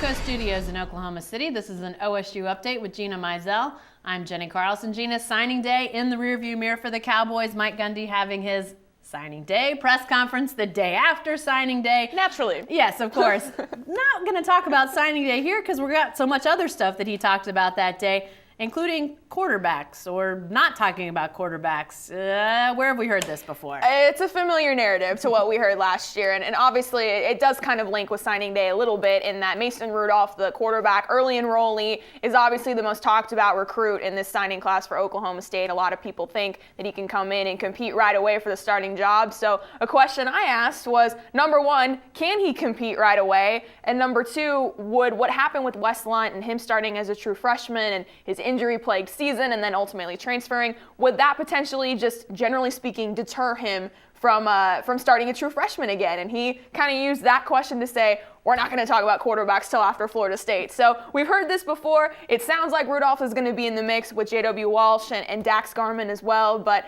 Coast Studios in Oklahoma City. This is an OSU update with Gina Mizell. I'm Jenny Carlson. Gina, signing day in the rearview mirror for the Cowboys. Mike Gundy having his signing day press conference the day after signing day. Naturally. Yes, of course. Not going to talk about signing day here because we've got so much other stuff that he talked about that day, including quarterbacks, or not talking about quarterbacks. Where have we heard this before? It's a familiar narrative to what we heard last year, and obviously it does kind of link with signing day a little bit in that Mason Rudolph, the quarterback, early enrollee, is obviously the most talked about recruit in this signing class for Oklahoma State. A lot of people think that he can come in and compete right away for the starting job. So a question I asked was, number one, can he compete right away? And number two, would what happened with Wes Lunt and him starting as a true freshman and his injury-plagued season and then ultimately transferring, would that potentially, just generally speaking, deter him from starting a true freshman again? And he kind of used that question to say, we're not going to talk about quarterbacks till after Florida State. So we've heard this before. It sounds like Rudolph is going to be in the mix with J.W. Walsh and Dax Garman as well. But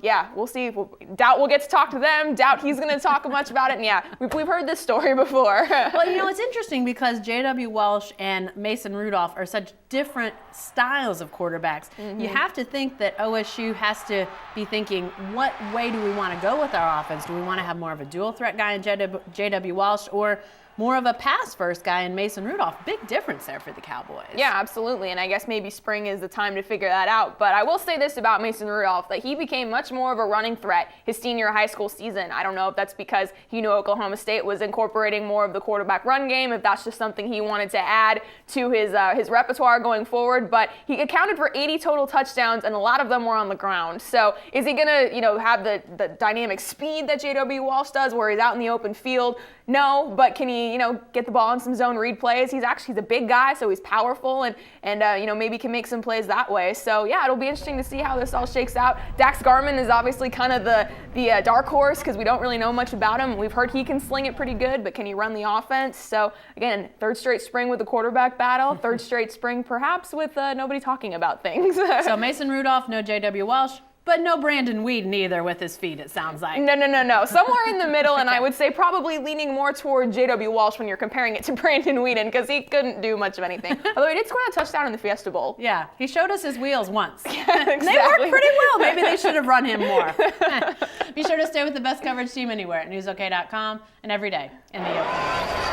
yeah, we'll see. Doubt we'll get to talk to them. Doubt he's going to talk much about it. And yeah, we've heard this story before. Well, you know, it's interesting because J.W. Walsh and Mason Rudolph are such different styles of quarterbacks. Mm-hmm. You have to think that OSU has to be thinking, what way do we want to go with our offense? Do we want to have more of a dual threat guy in J.W. Walsh, or more of a pass-first guy in Mason Rudolph? Big difference there for the Cowboys. Yeah, absolutely, and I guess maybe spring is the time to figure that out. But I will say this about Mason Rudolph, that he became much more of a running threat his senior high school season. I don't know if that's because he knew Oklahoma State was incorporating more of the quarterback run game, if that's just something he wanted to add to his repertoire going forward. But he accounted for 80 total touchdowns, and a lot of them were on the ground. So is he going to have the dynamic speed that J.W. Walsh does, where he's out in the open field? No, but can he get the ball in some zone read plays? He's a big guy, so he's powerful, and maybe can make some plays that way. So yeah, it'll be interesting to see how this all shakes out. Dax Garman is obviously kind of the dark horse because we don't really know much about him. We've heard he can sling it pretty good, but can he run the offense? So again, third straight spring with the quarterback battle, third straight spring perhaps with nobody talking about things. So Mason Rudolph, no J.W. Walsh. But no Brandon Whedon either with his feet, it sounds like. No. Somewhere in the middle, and I would say probably leaning more toward J.W. Walsh when you're comparing it to Brandon Whedon, because he couldn't do much of anything. Although he did score a touchdown in the Fiesta Bowl. Yeah, he showed us his wheels once. Yeah, exactly. They worked pretty well. Maybe they should have run him more. Be sure to stay with the best coverage team anywhere at newsok.com and every day in the Open.